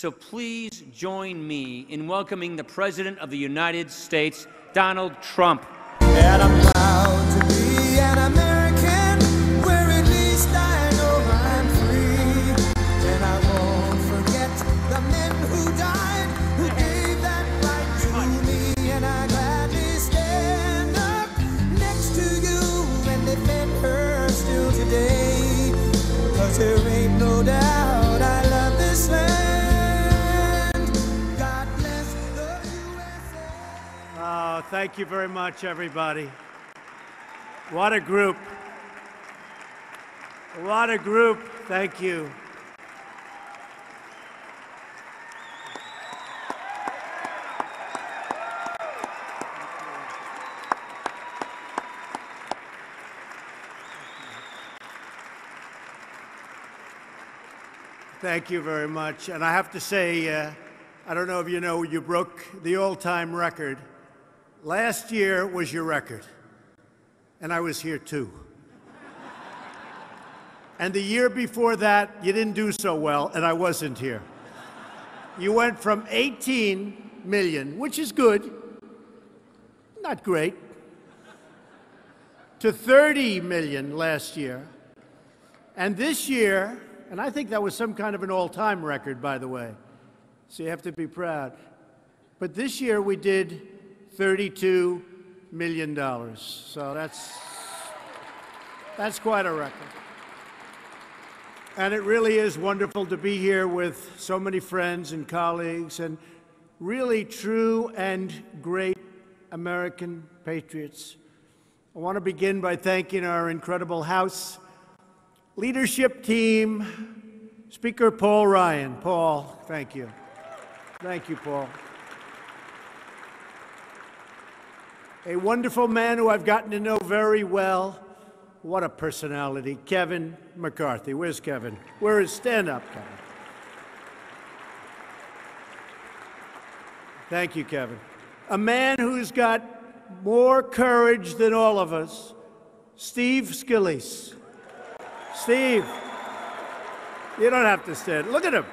So please join me in welcoming the President of the United States, Donald Trump. And I'm proud to be an American, where at least I know I'm free. And I won't forget the men who died, who gave that right to me. And I gladly stand up next to you and defend her still today. 'Cause there ain't no doubt I love this land. God bless the USA. Oh, thank you very much, everybody. What a group. What a group. Thank you. Thank you very much. And I have to say, I don't know if you know, you broke the all-time record. Last year was your record, and I was here too. And the year before that, you didn't do so well, and I wasn't here. You went from 18 million, which is good, not great, to 30 million last year. And this year, and I think that was some kind of an all-time record, by the way, so you have to be proud. But this year we did $32 million. So that's quite a record. And it really is wonderful to be here with so many friends and colleagues and really true and great American patriots. I want to begin by thanking our incredible House leadership team, Speaker Paul Ryan. Paul, thank you. Thank you, Paul. A wonderful man who I've gotten to know very well. What a personality, Kevin McCarthy. Where's Kevin? Where is stand up, Kevin? Thank you, Kevin. A man who's got more courage than all of us, Steve Scalise. Steve, you don't have to stand. Look at him.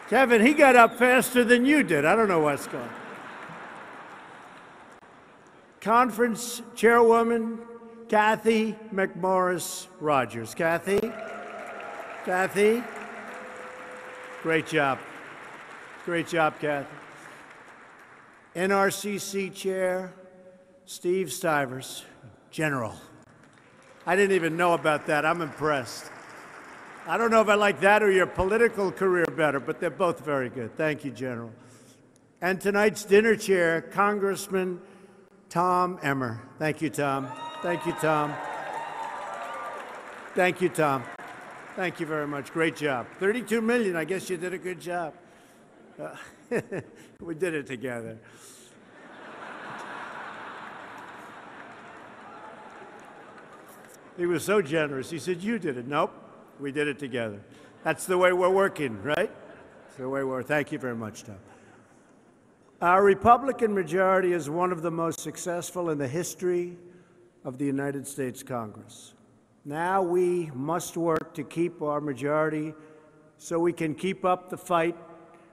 Kevin, he got up faster than you did. I don't know what's going on. Conference Chairwoman Kathy McMorris Rogers. Kathy? Kathy? Great job. Great job, Kathy. NRCC Chair Steve Stivers, General. I didn't even know about that. I'm impressed. I don't know if I like that or your political career better, but they're both very good. Thank you, General. And tonight's dinner chair, Congressman Tom Emmer. Thank you, Tom. Thank you, Tom. Thank you, Tom. Thank you very much. Great job. 32 million. I guess you did a good job. We did it together. He was so generous. He said, you did it. Nope, we did it together. That's the way we're working, right? That's the way we're. Thank you very much, Tom. Our Republican majority is one of the most successful in the history of the United States Congress. Now we must work to keep our majority so we can keep up the fight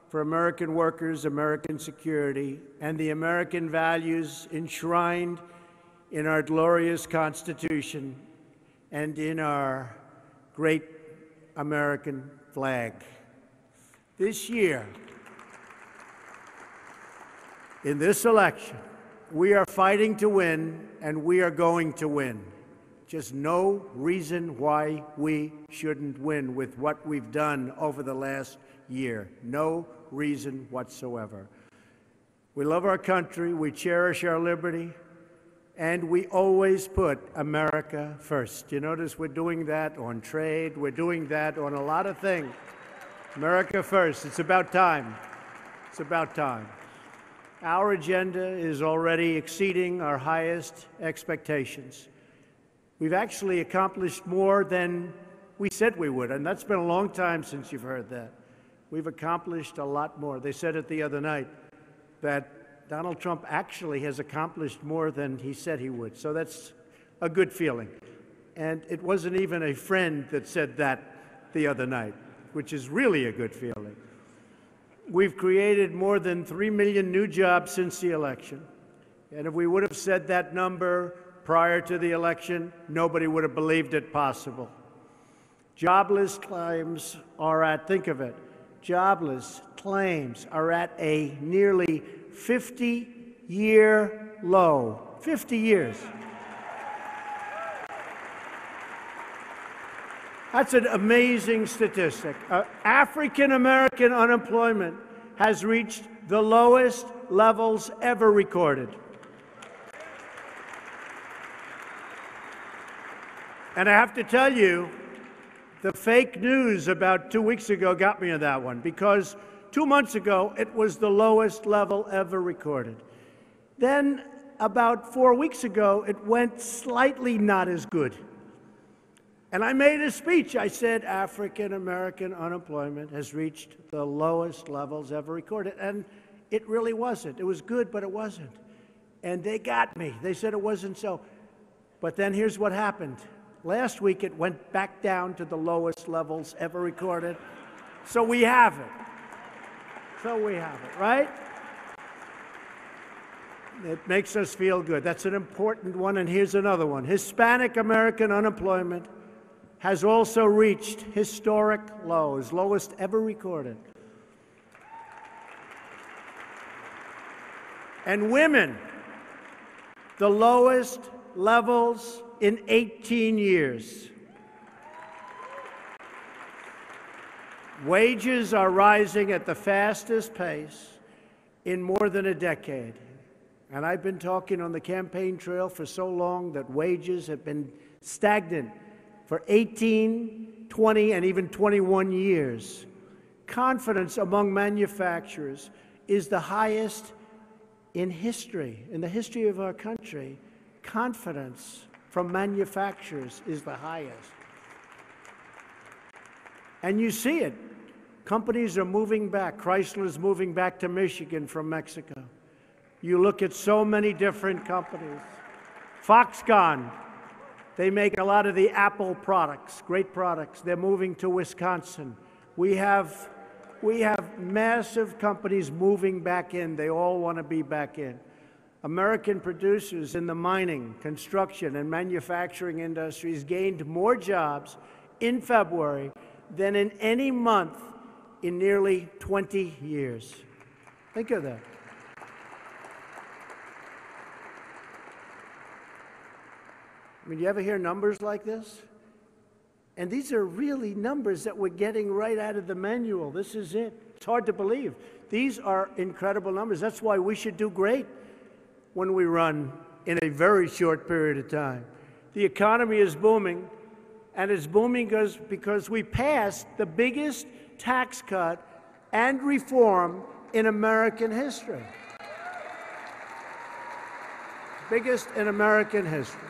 for American workers, American security, and the American values enshrined in our glorious Constitution and in our great American flag. This year, in this election, we are fighting to win, and we are going to win. Just no reason why we shouldn't win with what we've done over the last year. No reason whatsoever. We love our country, we cherish our liberty, and we always put America first. You notice we're doing that on trade, we're doing that on a lot of things. America first. It's about time. It's about time. Our agenda is already exceeding our highest expectations. We've actually accomplished more than we said we would, and that's been a long time since you've heard that. We've accomplished a lot more. They said it the other night that Donald Trump actually has accomplished more than he said he would, so that's a good feeling. And it wasn't even a friend that said that the other night. which is really a good feeling. We've created more than 3 million new jobs since the election. And if we would have said that number prior to the election, nobody would have believed it possible. Jobless claims are at, think of it, jobless claims are at a nearly 50-year low. 50 years. That's an amazing statistic. African American unemployment has reached the lowest levels ever recorded. And I have to tell you, the fake news about 2 weeks ago got me on that one, because 2 months ago, it was the lowest level ever recorded. Then, about 4 weeks ago, it went slightly not as good. And I made a speech. I said, African American unemployment has reached the lowest levels ever recorded. And it really wasn't. It was good, but it wasn't. And they got me. They said it wasn't so. But then here's what happened. Last week, it went back down to the lowest levels ever recorded. So we have it. So we have it, right? It makes us feel good. That's an important one. And here's another one. Hispanic American unemployment has also reached historic lows, lowest ever recorded. And women, the lowest levels in 18 years. Wages are rising at the fastest pace in more than a decade. And I've been talking on the campaign trail for so long that wages have been stagnant for 18, 20, and even 21 years. Confidence among manufacturers is the highest in history, in the history of our country. Confidence from manufacturers is the highest. And you see it. Companies are moving back. Chrysler's moving back to Michigan from Mexico. You look at so many different companies. Foxconn, they make a lot of the Apple products, great products. They're moving to Wisconsin. We have massive companies moving back in. They all want to be back in. American producers in the mining, construction, and manufacturing industries gained more jobs in February than in any month in nearly 20 years. Think of that. I mean, you ever hear numbers like this? And these are really numbers that we're getting right out of the manual. This is it. It's hard to believe. These are incredible numbers. That's why we should do great when we run in a very short period of time. The economy is booming, and it's booming because we passed the biggest tax cut and reform in American history. Biggest in American history.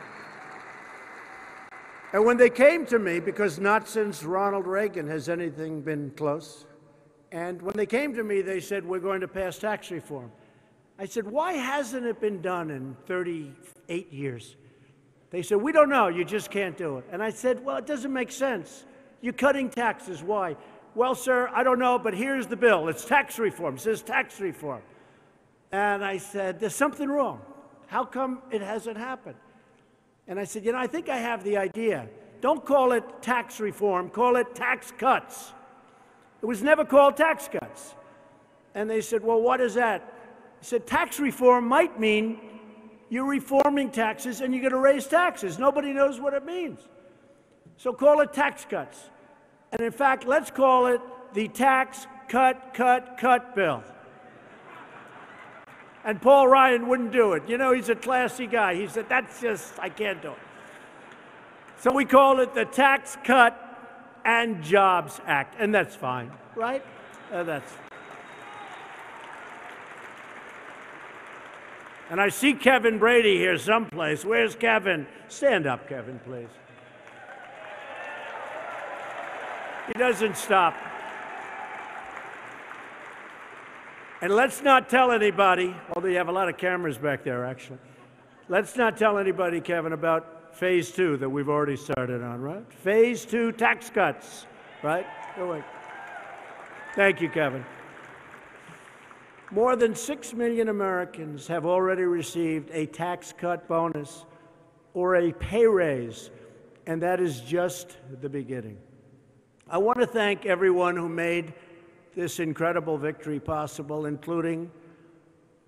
And when they came to me, because not since Ronald Reagan has anything been close, and when they came to me, they said, we're going to pass tax reform. I said, why hasn't it been done in 38 years? They said, we don't know, you just can't do it. And I said, well, it doesn't make sense. You're cutting taxes, why? Well, sir, I don't know, but here's the bill. It's tax reform, it says tax reform. And I said, there's something wrong. How come it hasn't happened? And I said, you know, I think I have the idea. Don't call it tax reform, call it tax cuts. It was never called tax cuts. And they said, well, what is that? I said, tax reform might mean you're reforming taxes and you're going to raise taxes. Nobody knows what it means. So call it tax cuts. And in fact, let's call it the Tax Cut Bill. And Paul Ryan wouldn't do it. You know, he's a classy guy. He said, that's just, I can't do it. So we call it the Tax Cut and Jobs Act, and that's fine, right? And I see Kevin Brady here someplace. Where's Kevin? Stand up, Kevin, please. He doesn't stop. And let's not tell anybody, although you have a lot of cameras back there, actually. Let's not tell anybody, Kevin, about phase 2 that we've already started on, right? Phase 2 tax cuts, right? Go away. Thank you, Kevin. More than 6 million Americans have already received a tax cut bonus or a pay raise, and that is just the beginning. I want to thank everyone who made this incredible victory possible, including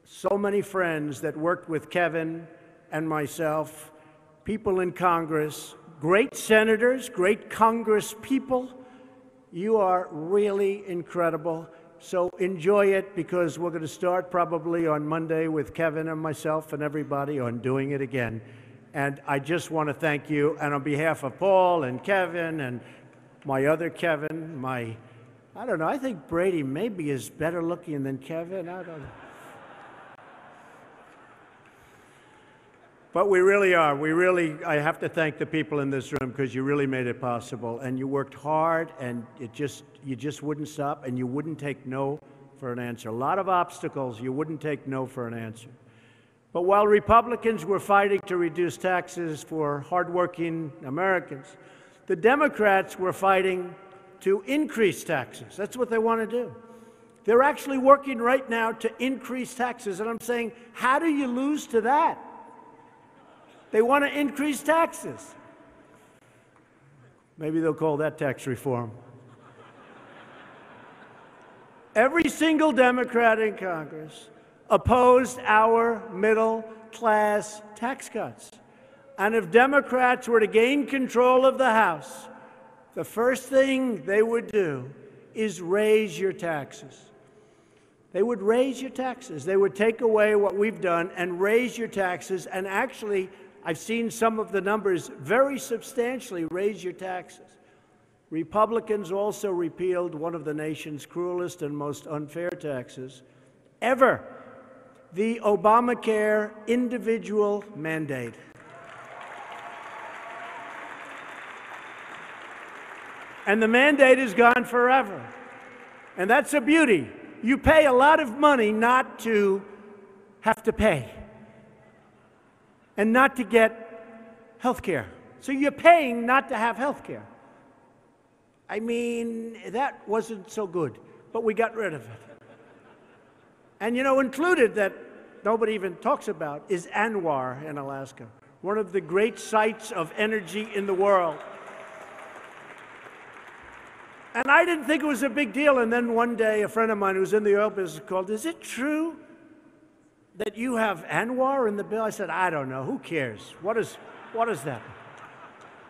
so many friends that worked with Kevin and myself, people in Congress, great senators, great Congress people. You are really incredible. So enjoy it, because we're going to start probably on Monday with Kevin and myself and everybody on doing it again. And I just want to thank you. And on behalf of Paul and Kevin and my other Kevin, I don't know, I think Brady maybe is better looking than Kevin. I don't know. But we really are. I have to thank the people in this room, because you really made it possible. And you worked hard, and you just wouldn't stop, and you wouldn't take no for an answer. A lot of obstacles, you wouldn't take no for an answer. But while Republicans were fighting to reduce taxes for hardworking Americans, the Democrats were fighting to increase taxes. That's what they want to do. They're actually working right now to increase taxes. And I'm saying, how do you lose to that? They want to increase taxes. Maybe they'll call that tax reform. Every single Democrat in Congress opposed our middle-class tax cuts. And if Democrats were to gain control of the House, the first thing they would do is raise your taxes. They would raise your taxes. They would take away what we've done and raise your taxes. And actually, I've seen some of the numbers very substantially raise your taxes. Republicans also repealed one of the nation's cruelest and most unfair taxes ever, the Obamacare individual mandate. And the mandate is gone forever. And that's a beauty. You pay a lot of money not to have to pay and not to get health care. So you're paying not to have health care. I mean, that wasn't so good, but we got rid of it. And you know, included that nobody even talks about is Anwar in Alaska, one of the great sites of energy in the world. And I didn't think it was a big deal. And then one day, a friend of mine who's in the oil business called, "Is it true that you have Anwar in the bill?" I said, "I don't know. Who cares? What does that mean?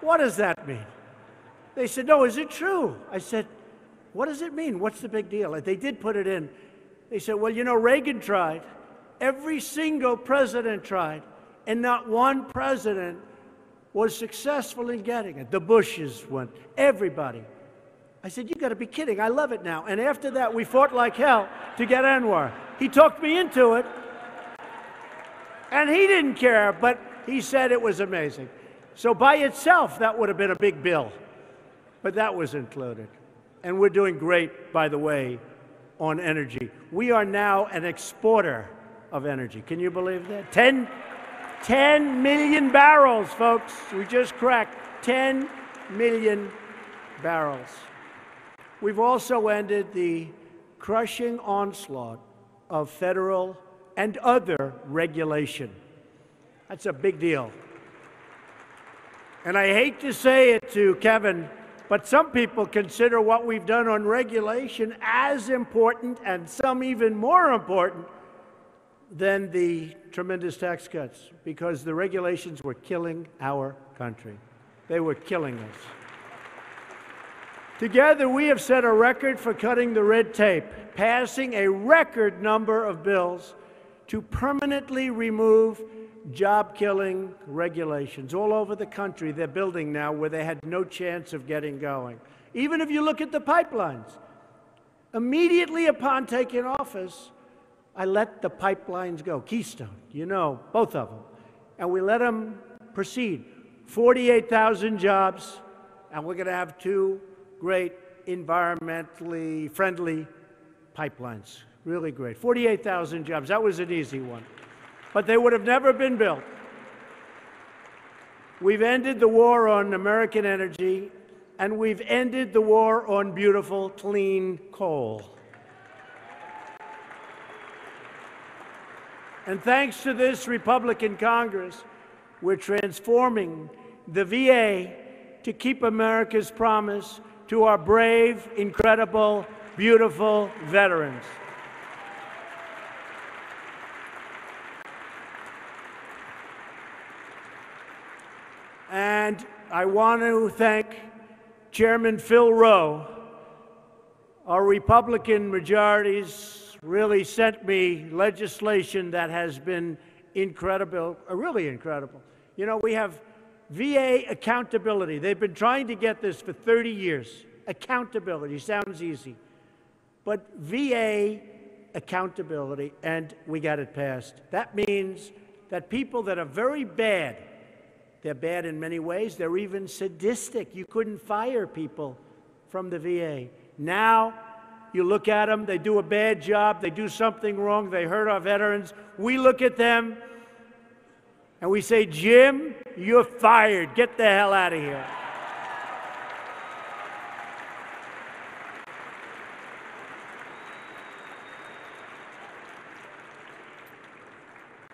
What does that mean?" They said, "No, is it true?" I said, "What does it mean? What's the big deal?" And they did put it in. They said, "Well, you know, Reagan tried. Every single president tried. And not one president was successful in getting it. The Bushes went, everybody." I said, "You got to be kidding. I love it now." And after that, we fought like hell to get Anwar. He talked me into it. And he didn't care, but he said it was amazing. So by itself, that would have been a big bill. But that was included. And we're doing great, by the way, on energy. We are now an exporter of energy. Can you believe that? 10 million barrels, folks. We just cracked 10 million barrels. We've also ended the crushing onslaught of federal and other regulation. That's a big deal. And I hate to say it to Kevin, but some people consider what we've done on regulation as important, and some even more important, than the tremendous tax cuts, because the regulations were killing our country. They were killing us. Together, we have set a record for cutting the red tape, passing a record number of bills to permanently remove job-killing regulations. All over the country, they're building now where they had no chance of getting going. Even if you look at the pipelines, immediately upon taking office, I let the pipelines go. Keystone, you know, both of them. And we let them proceed. 48,000 jobs, and we're going to have 2 great environmentally friendly pipelines. Really great. 48,000 jobs. That was an easy one. But they would have never been built. We've ended the war on American energy, and we've ended the war on beautiful, clean coal. And thanks to this Republican Congress, we're transforming the VA to keep America's promise to our brave, incredible, beautiful veterans. And I want to thank Chairman Phil Rowe. Our Republican majorities really sent me legislation that has been incredible, really incredible. You know, we have VA accountability. They've been trying to get this for 30 years. Accountability sounds easy. But VA accountability, and we got it passed. That means that people that are very bad, they're bad in many ways, they're even sadistic. You couldn't fire people from the VA. Now, you look at them, they do a bad job, they do something wrong, they hurt our veterans. We look at them and we say, Jim, you're fired. Get the hell out of here.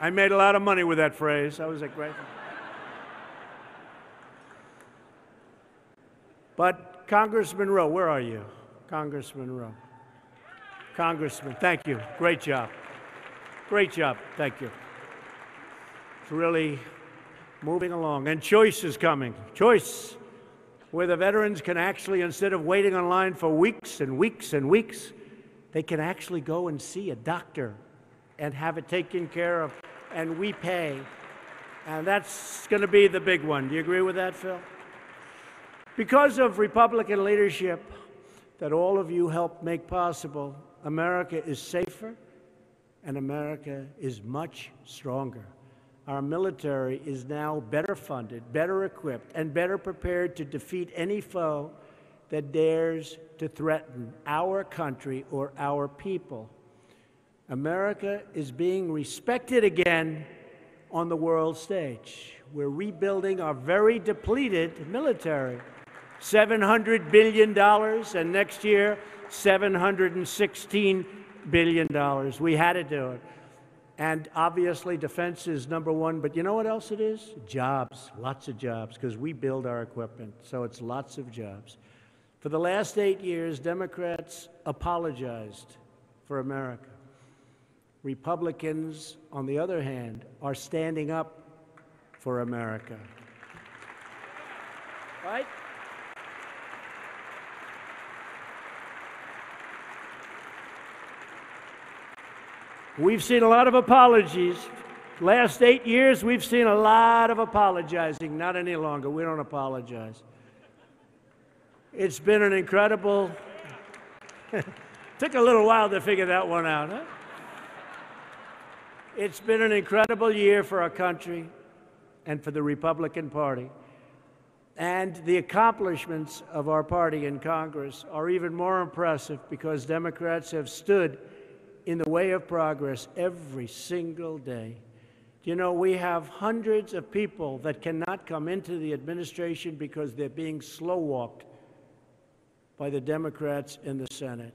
I made a lot of money with that phrase. I was like, great. But Congressman Rowe, where are you? Congressman Rowe. Congressman, thank you. Great job. Great job. Thank you. It's really moving along. And choice is coming. Choice, where the veterans can actually, instead of waiting online for weeks and weeks and weeks, they can actually go and see a doctor and have it taken care of, and we pay. And that's going to be the big one. Do you agree with that, Phil? Because of Republican leadership that all of you helped make possible, America is safer and America is much stronger. Our military is now better funded, better equipped, and better prepared to defeat any foe that dares to threaten our country or our people. America is being respected again on the world stage. We're rebuilding our very depleted military. $700 billion, and next year, $716 billion. We had to do it. And obviously, defense is number one, but you know what else it is? Jobs, lots of jobs, because we build our equipment, so it's lots of jobs. For the last 8 years, Democrats apologized for America. Republicans, on the other hand, are standing up for America. Right? We've seen a lot of apologies. Last 8 years, we've seen a lot of apologizing. Not any longer. We don't apologize. It's been an incredible... Took a little while to figure that one out, huh? It's been an incredible year for our country and for the Republican Party. And the accomplishments of our party in Congress are even more impressive because Democrats have stood in the way of progress every single day. You know, we have hundreds of people that cannot come into the administration because they're being slow-walked by the Democrats in the Senate.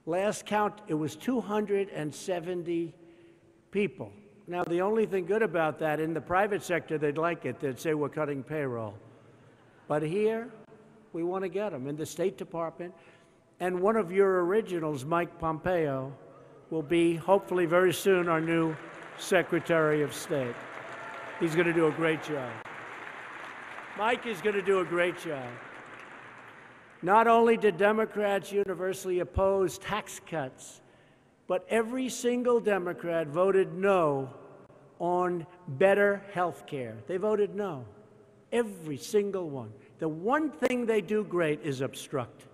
Last count, it was 270 people. Now, the only thing good about that, in the private sector, they'd like it. They'd say we're cutting payroll. But here, we want to get them. In the State Department, and one of your originals, Mike Pompeo, will be, hopefully very soon, our new Secretary of State. He's going to do a great job. Mike is going to do a great job. Not only did Democrats universally oppose tax cuts, but every single Democrat voted no on better health care. They voted no. Every single one. The one thing they do great is obstruct.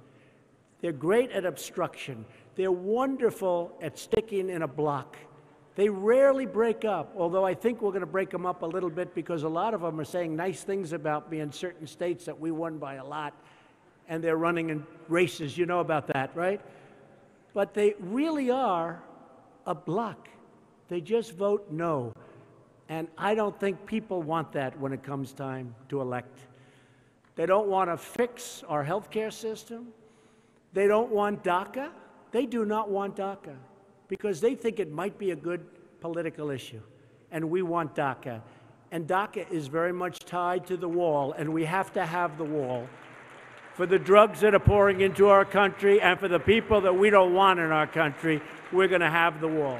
They're great at obstruction. They're wonderful at sticking in a block. They rarely break up, although I think we're going to break them up a little bit because a lot of them are saying nice things about me in certain states that we won by a lot, and they're running in races. You know about that, right? But they really are a block. They just vote no. And I don't think people want that when it comes time to elect. They don't want to fix our health care system. They don't want DACA. They do not want DACA because they think it might be a good political issue. And we want DACA. And DACA is very much tied to the wall, and we have to have the wall for the drugs that are pouring into our country and for the people that we don't want in our country. We're going to have the wall.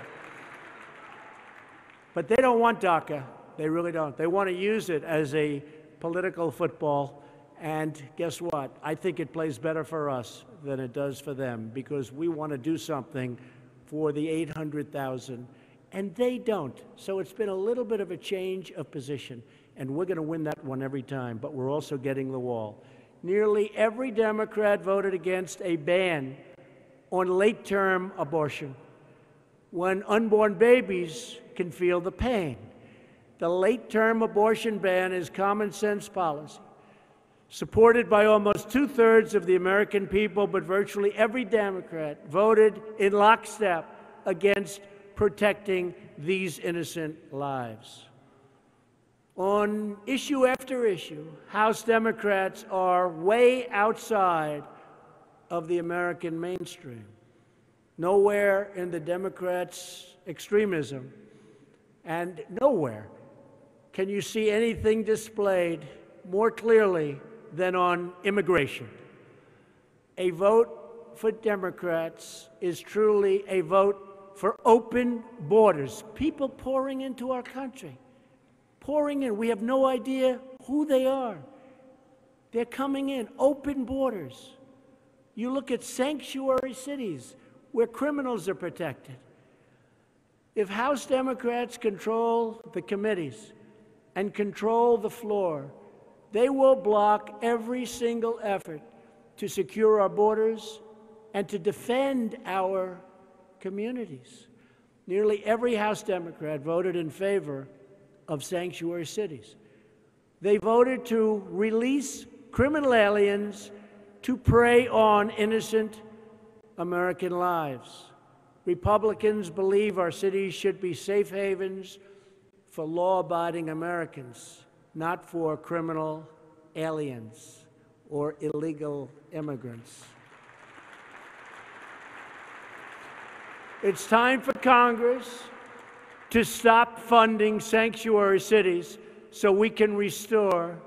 But they don't want DACA. They really don't. They want to use it as a political football. And guess what? I think it plays better for us than it does for them because we want to do something for the 800,000, and they don't. So it's been a little bit of a change of position, and we're going to win that one every time, but we're also getting the wall. Nearly every Democrat voted against a ban on late-term abortion when unborn babies can feel the pain. The late-term abortion ban is common sense policy, supported by almost two-thirds of the American people, but virtually every Democrat voted in lockstep against protecting these innocent lives. On issue after issue, House Democrats are way outside of the American mainstream. Nowhere in the Democrats' extremism, and nowhere can you see anything displayed more clearly than on immigration. A vote for Democrats is truly a vote for open borders. People pouring into our country, pouring in. We have no idea who they are. They're coming in, open borders. You look at sanctuary cities where criminals are protected. If House Democrats control the committees and control the floor, they will block every single effort to secure our borders and to defend our communities. Nearly every House Democrat voted in favor of sanctuary cities. They voted to release criminal aliens to prey on innocent American lives. Republicans believe our cities should be safe havens for law-abiding Americans, not for criminal aliens or illegal immigrants. It's time for Congress to stop funding sanctuary cities so we can restore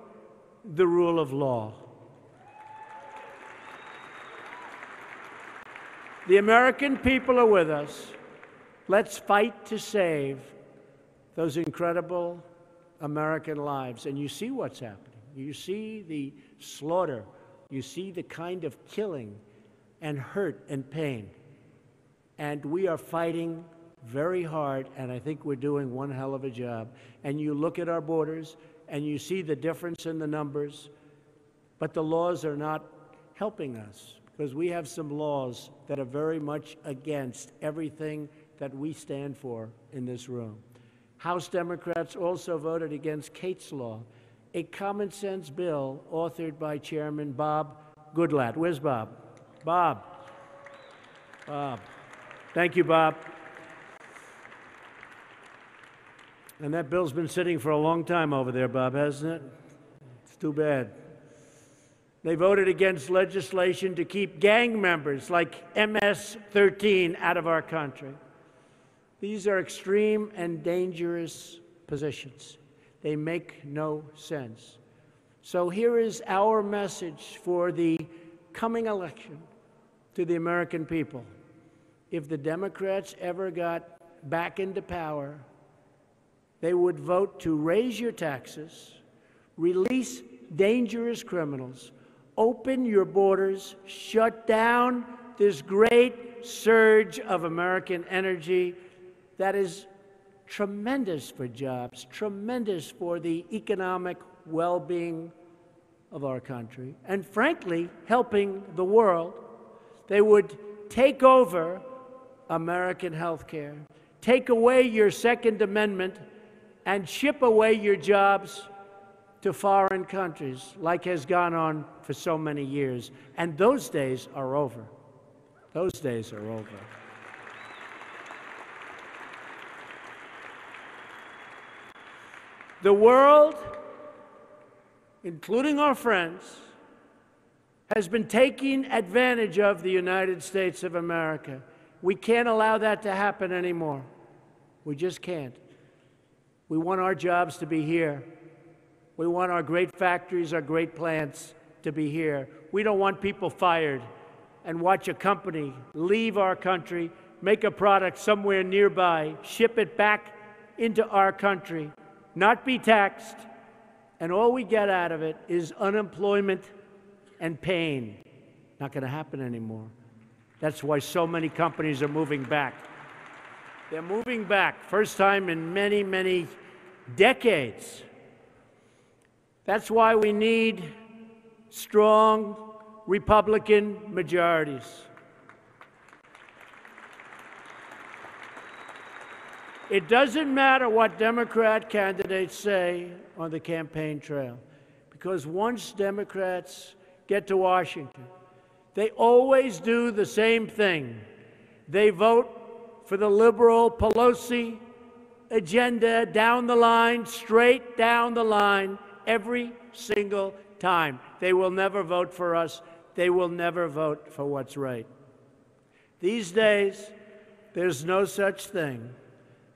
the rule of law. The American people are with us. Let's fight to save those incredible American lives. And you see what's happening. You see the slaughter. You see the kind of killing and hurt and pain. And we are fighting very hard, and I think we're doing one hell of a job. And you look at our borders, and you see the difference in the numbers, but the laws are not helping us because we have some laws that are very much against everything that we stand for in this room. House Democrats also voted against Kate's Law, a common-sense bill authored by Chairman Bob Goodlatte. Where's Bob? Bob. Bob. Thank you, Bob. And that bill's been sitting for a long time over there, Bob, hasn't it? It's too bad. They voted against legislation to keep gang members like MS-13 out of our country. These are extreme and dangerous positions. They make no sense. So here is our message for the coming election to the American people. If the Democrats ever got back into power, they would vote to raise your taxes, release dangerous criminals, open your borders, shut down this great surge of American energy that is tremendous for jobs, tremendous for the economic well-being of our country, and frankly, helping the world. They would take over American health care, take away your Second Amendment, and ship away your jobs to foreign countries, like has gone on for so many years. And those days are over. Those days are over. The world including our friends, has been taking advantage of the United States of America. We can't allow that to happen anymore. We just can't. We want our jobs to be here. We want our great factories, our great plants to be here. We don't want people fired and watch a company leave our country, make a product somewhere nearby, ship it back into our country, not be taxed, and all we get out of it is unemployment and pain. Not going to happen anymore. That's why so many companies are moving back. They're moving back, first time in many, many decades. That's why we need strong Republican majorities. It doesn't matter what Democrat candidates say on the campaign trail, because once Democrats get to Washington, they always do the same thing. They vote for the liberal Pelosi agenda down the line, straight down the line, every single time. They will never vote for us. They will never vote for what's right. These days, there's no such thing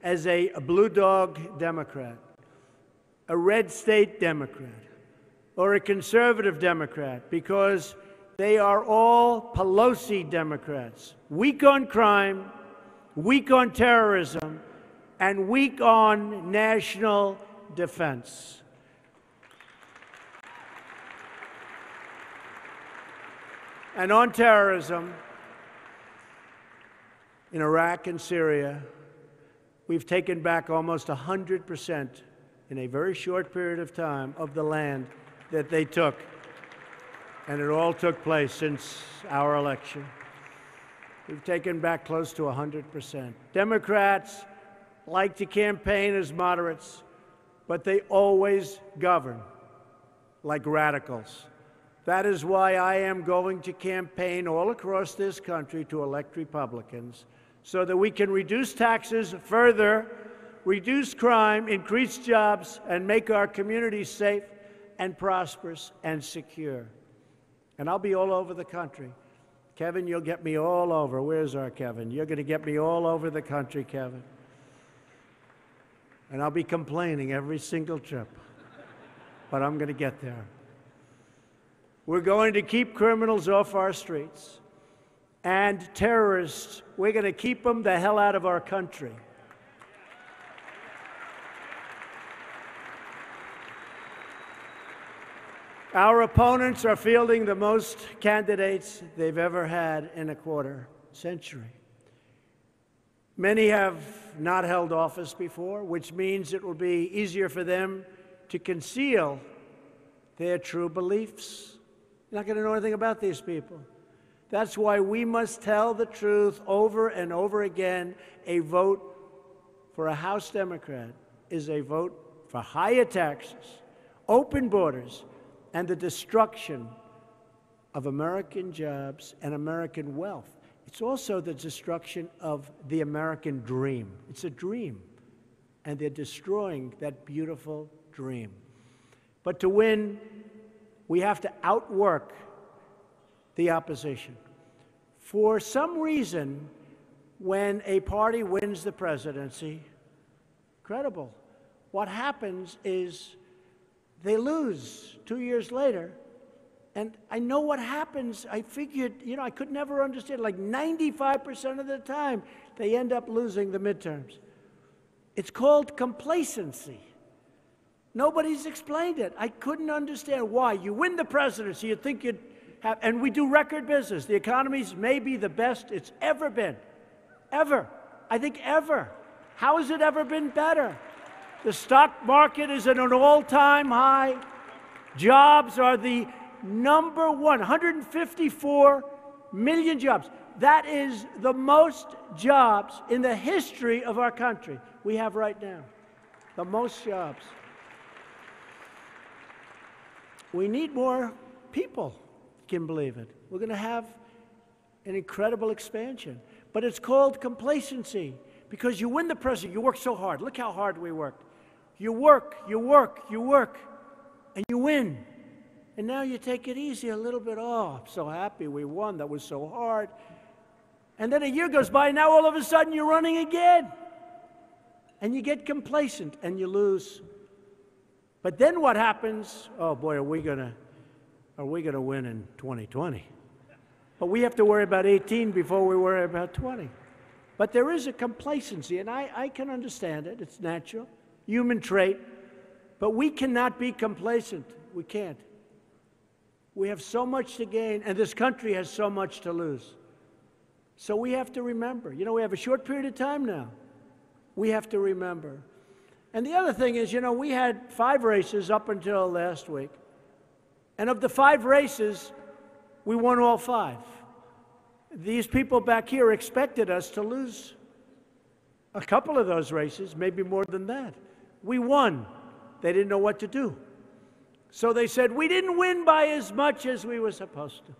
as a blue dog Democrat, a red state Democrat, or a conservative Democrat, because they are all Pelosi Democrats, weak on crime, weak on terrorism, and weak on national defense. And on terrorism, in Iraq and Syria, we've taken back almost 100% in a very short period of time of the land that they took. And it all took place since our election. We've taken back close to 100%. Democrats like to campaign as moderates, but they always govern like radicals. That is why I am going to campaign all across this country to elect Republicans so that we can reduce taxes further, reduce crime, increase jobs, and make our communities safe and prosperous and secure. And I'll be all over the country. Kevin, you'll get me all over. Where's our Kevin? You're going to get me all over the country, Kevin. And I'll be complaining every single trip. But I'm going to get there. We're going to keep criminals off our streets. And terrorists, we're going to keep them the hell out of our country. Our opponents are fielding the most candidates they've ever had in a quarter century. Many have not held office before, which means it will be easier for them to conceal their true beliefs. You're not going to know anything about these people. That's why we must tell the truth over and over again. A vote for a House Democrat is a vote for higher taxes, open borders, and the destruction of American jobs and American wealth. It's also the destruction of the American dream. It's a dream, and they're destroying that beautiful dream. But to win, we have to outwork the opposition. For some reason, when a party wins the presidency, incredible, what happens is they lose 2 years later. And I know what happens. I figured, I could never understand. Like 95% of the time, they end up losing the midterms. It's called complacency. Nobody's explained it. I couldn't understand why. You win the presidency, you think you'd have, and we do record business. The economy's maybe the best it's ever been. Ever. I think ever. How has it ever been better? The stock market is at an all-time high. Jobs are the number one, 154 million jobs. That is the most jobs in the history of our country we have right now. The most jobs. We need more people, can believe it. We're going to have an incredible expansion. But it's called complacency because you win the presidency. You work so hard. Look how hard we worked. You work, and you win. And now you take it easy a little bit. Oh, I'm so happy we won. That was so hard. And then a year goes by, now all of a sudden you're running again. And you get complacent and you lose. But then what happens? Oh boy, are we gonna win in 2020? But we have to worry about 18 before we worry about 20. But there is a complacency, and I can understand it. It's natural, human trait. But we cannot be complacent. We can't. We have so much to gain, and this country has so much to lose. So we have to remember. You know, we have a short period of time now. We have to remember. And the other thing is, you know, we had 5 races up until last week. And of the 5 races, we won all 5. These people back here expected us to lose a couple of those races, maybe more than that. We won. They didn't know what to do. So they said, we didn't win by as much as we were supposed to.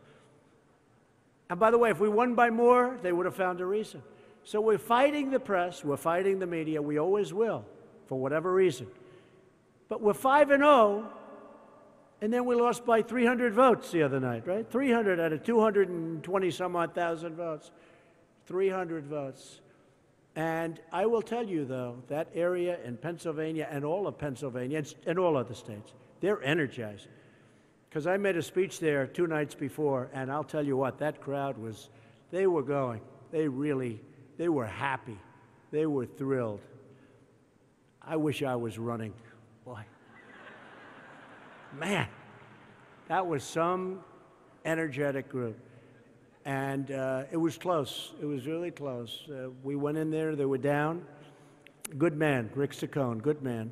And by the way, if we won by more, they would have found a reason. So we're fighting the press, we're fighting the media, we always will, for whatever reason. But we're 5-0, and then we lost by 300 votes the other night, right? 300 out of 220-some-odd thousand votes. 300 votes. And I will tell you, though, that area in Pennsylvania and all of Pennsylvania and all other states, they're energized. Because I made a speech there 2 nights before, and I'll tell you what, that crowd was, they were going. They were happy. They were thrilled. I wish I was running. Boy. Man, that was some energetic group. And it was close. It was really close. We went in there, they were down. Good man, Rick Saccone, good man.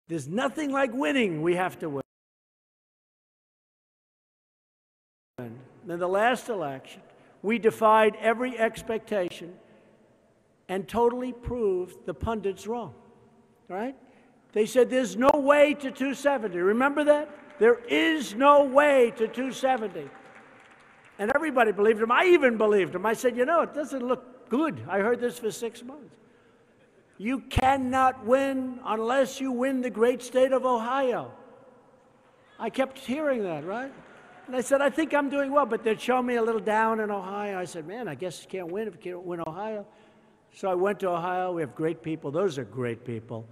There's nothing like winning. We have to win. In the last election, we defied every expectation and totally proved the pundits wrong, right? They said there's no way to 270. Remember that? There is no way to 270. And everybody believed him. I even believed him. I said, you know, it doesn't look good. I heard this for 6 months. You cannot win unless you win the great state of Ohio. I kept hearing that, right? And I said, I think I'm doing well, but they'd show me a little down in Ohio. I said, man, I guess you can't win if you can't win Ohio. So I went to Ohio. We have great people. Those are great people.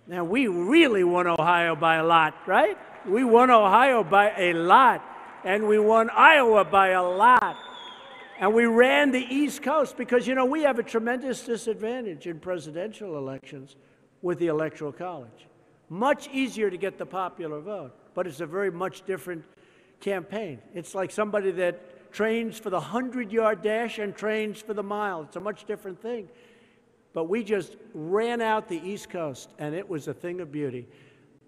Now, we really won Ohio by a lot, right? We won Ohio by a lot, and we won Iowa by a lot. And we ran the East Coast because, you know, we have a tremendous disadvantage in presidential elections with the Electoral College. Much easier to get the popular vote, but it's a very much different campaign. It's like somebody that trains for the 100-yard dash and trains for the mile. It's a much different thing. But we just ran out the East Coast, and it was a thing of beauty.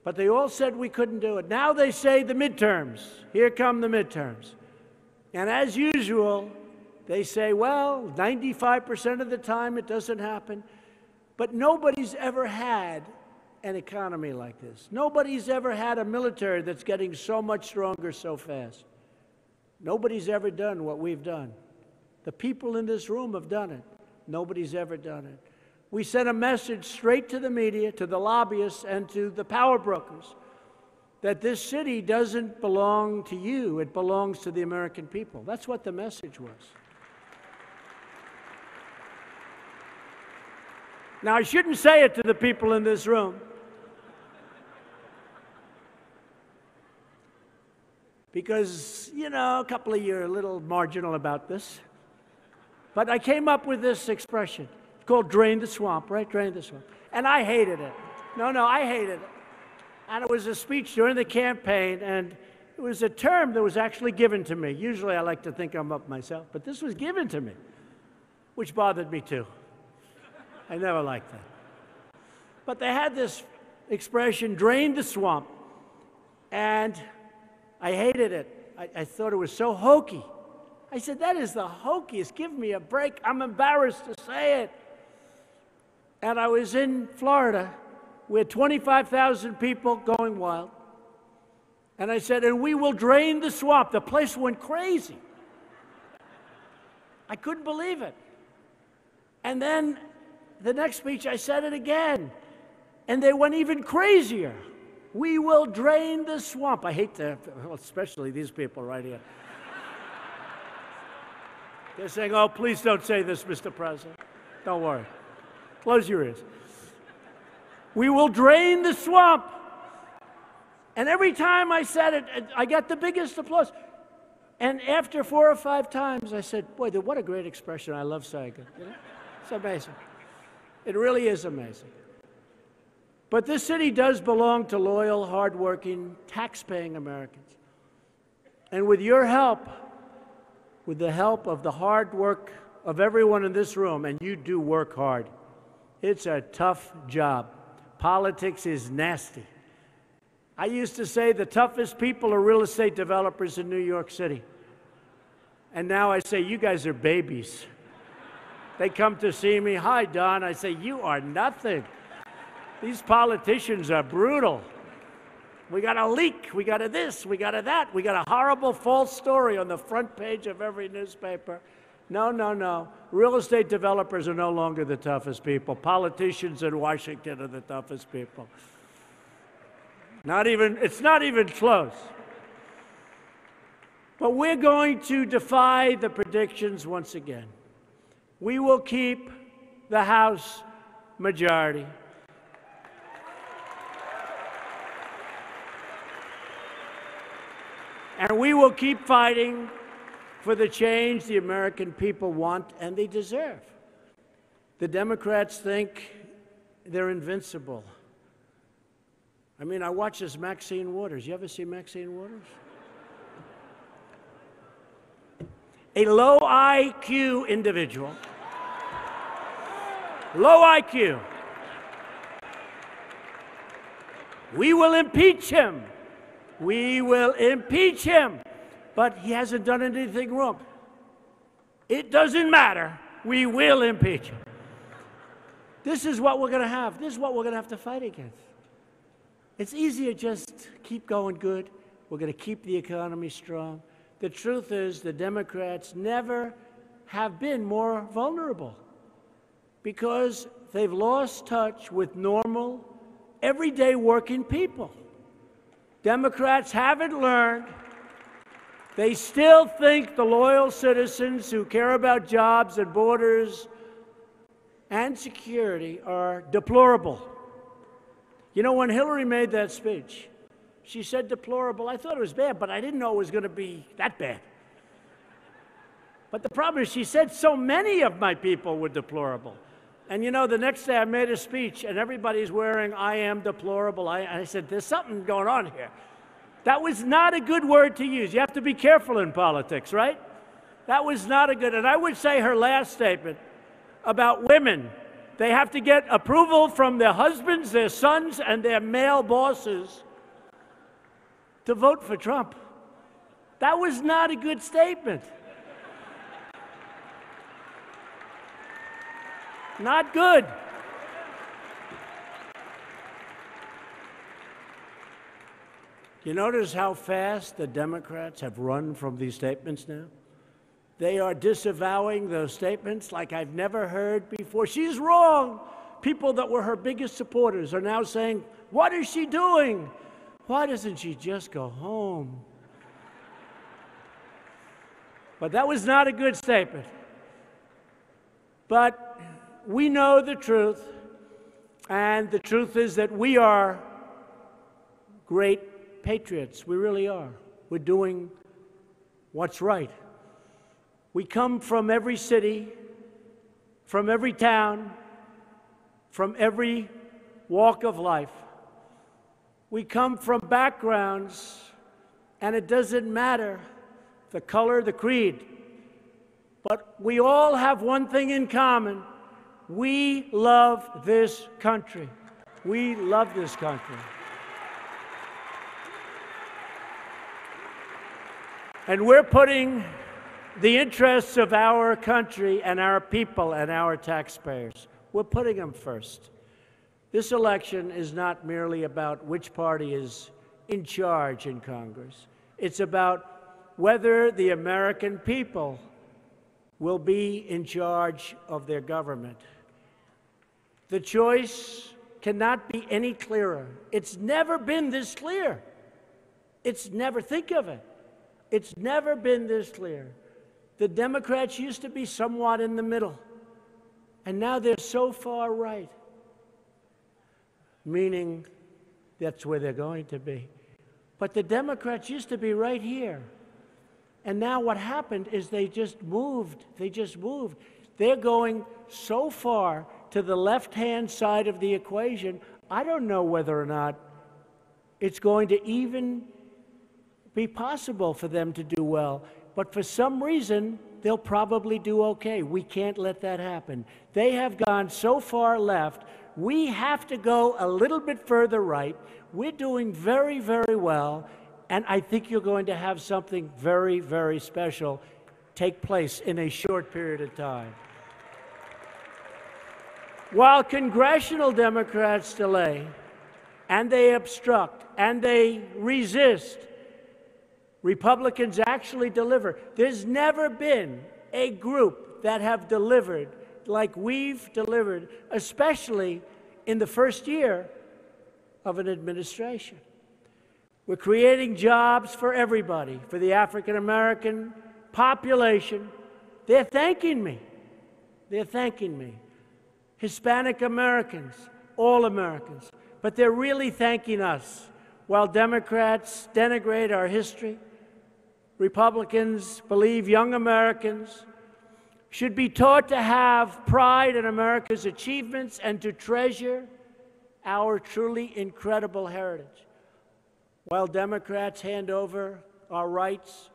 But they all said we couldn't do it. Now they say the midterms. Here come the midterms. And as usual, they say, well, 95% of the time it doesn't happen. But nobody's ever had an economy like this. Nobody's ever had a military that's getting so much stronger so fast. Nobody's ever done what we've done. The people in this room have done it. Nobody's ever done it. We sent a message straight to the media, to the lobbyists, and to the power brokers that this city doesn't belong to you. It belongs to the American people. That's what the message was. Now, I shouldn't say it to the people in this room because, you know, a couple of you are a little marginal about this. But I came up with this expression. It's called drain the swamp, right? Drain the swamp. And I hated it. No, I hated it. And it was a speech during the campaign, and it was a term that was actually given to me. Usually I like to think I'm up myself, but this was given to me, which bothered me too. I never liked that. But they had this expression, drain the swamp, and I hated it. I thought it was so hokey. I said, that is the hokiest. Give me a break. I'm embarrassed to say it. And I was in Florida. We had 25,000 people going wild. And I said, and we will drain the swamp. The place went crazy. I couldn't believe it. And then the next speech, I said it again. And they went even crazier. We will drain the swamp. I hate to, well, especially these people right here. They're saying, oh, please don't say this, Mr. President. Don't worry. Close your ears. We will drain the swamp. And every time I said it, I got the biggest applause. And after 4 or 5 times, I said, boy, what a great expression. I love saying it. You know? It's amazing. It really is amazing. But this city does belong to loyal, hardworking, tax-paying Americans. And with your help, with the help of the hard work of everyone in this room, and you do work hard, it's a tough job. Politics is nasty. I used to say the toughest people are real estate developers in New York City. And now I say, you guys are babies. They come to see me, hi, Don. I say, you are nothing. These politicians are brutal. We got a leak, we got a this, we got a that, we got a horrible false story on the front page of every newspaper. No, no, no. Real estate developers are no longer the toughest people. Politicians in Washington are the toughest people. It's not even close. But we're going to defy the predictions once again. We will keep the House majority. And we will keep fighting for the change the American people want and they deserve. The Democrats think they're invincible. I mean, I watch this Maxine Waters. You ever see Maxine Waters? A low IQ individual. Low IQ. We will impeach him. We will impeach him. But he hasn't done anything wrong. It doesn't matter. We will impeach him. This is what we're going to have. This is what we're going to have to fight against. It's easier just keep going good. We're going to keep the economy strong. The truth is the Democrats never have been more vulnerable because they've lost touch with normal, everyday working people. Democrats haven't learned. They still think the loyal citizens who care about jobs and borders and security are deplorable. You know, when Hillary made that speech, she said deplorable. I thought it was bad, but I didn't know it was going to be that bad. But the problem is she said so many of my people were deplorable. And you know, the next day I made a speech and everybody's wearing I am deplorable. I said, there's something going on here. That was not a good word to use. You have to be careful in politics, right? That was not a good, and I would say her last statement about women, they have to get approval from their husbands, their sons, and their male bosses to vote for Trump. That was not a good statement. Not good. You notice how fast the Democrats have run from these statements now? They are disavowing those statements like I've never heard before. She's wrong. People that were her biggest supporters are now saying, what is she doing? Why doesn't she just go home? But that was not a good statement. But we know the truth, and the truth is that we are great patriots. We really are. We're doing what's right. We come from every city, from every town, from every walk of life. We come from backgrounds, and it doesn't matter the color, the creed, but we all have one thing in common. We love this country. We love this country. And we're putting the interests of our country and our people and our taxpayers, we're putting them first. This election is not merely about which party is in charge in Congress. It's about whether the American people will be in charge of their government. The choice cannot be any clearer. It's never been this clear. Think of it. It's never been this clear. The Democrats used to be somewhat in the middle, and now they're so far right, meaning that's where they're going to be. But the Democrats used to be right here. And now what happened is they just moved. They're going so far to the left-hand side of the equation, I don't know whether or not it's going to even be possible for them to do well. But for some reason, they'll probably do okay. We can't let that happen. They have gone so far left. We have to go a little bit further right. We're doing very, very well. And I think you're going to have something very, very special take place in a short period of time. While congressional Democrats delay, and they obstruct, and they resist, Republicans actually deliver. There's never been a group that have delivered like we've delivered, especially in the first year of an administration. We're creating jobs for everybody, for the African-American population. They're thanking me. They're thanking me. Hispanic Americans, all Americans. But they're really thanking us. While Democrats denigrate our history, Republicans believe young Americans should be taught to have pride in America's achievements and to treasure our truly incredible heritage. While Democrats hand over our rights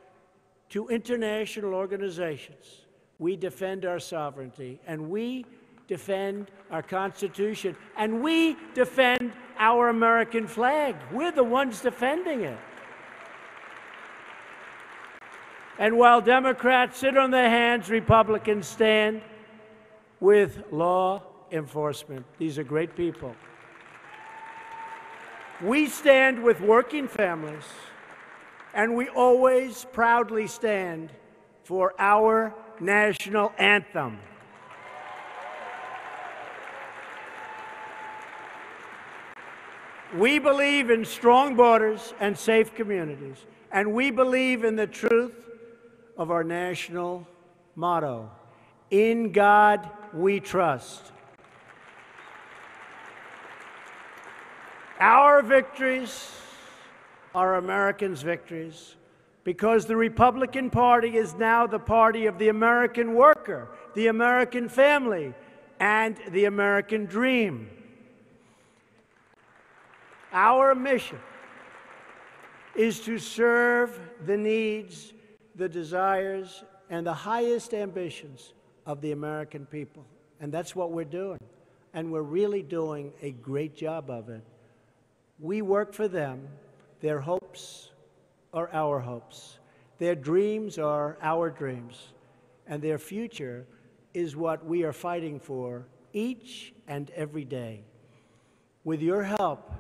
to international organizations, we defend our sovereignty, and we defend our Constitution, and we defend our American flag. We're the ones defending it. And while Democrats sit on their hands, Republicans stand with law enforcement. These are great people. We stand with working families, and we always proudly stand for our national anthem. We believe in strong borders and safe communities, and we believe in the truth of our national motto, "In God we trust." Our victories are Americans' victories because the Republican Party is now the party of the American worker, the American family, and the American dream. Our mission is to serve the needs, the desires, and the highest ambitions of the American people. And that's what we're doing. And we're really doing a great job of it. We work for them. Their hopes are our hopes. Their dreams are our dreams. And their future is what we are fighting for each and every day. With your help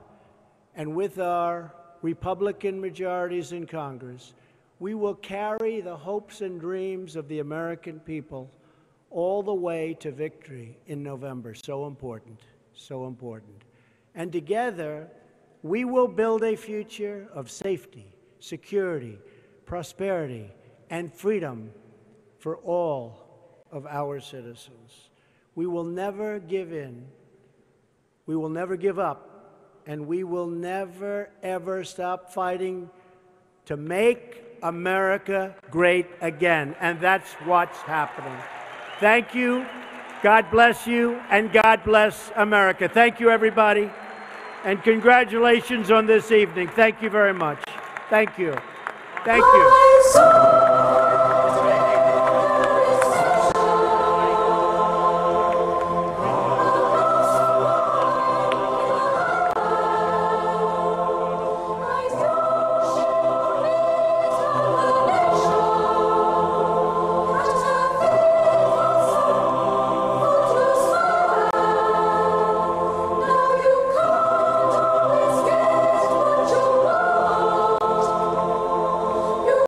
and with our Republican majorities in Congress, we will carry the hopes and dreams of the American people all the way to victory in November. So important, so important. And together, we will build a future of safety, security, prosperity, and freedom for all of our citizens. We will never give in. We will never give up. And we will never, ever stop fighting to make America great again. And that's what's happening. Thank you. God bless you. And God bless America. Thank you, everybody. And congratulations on this evening. Thank you very much. Thank you. Thank you.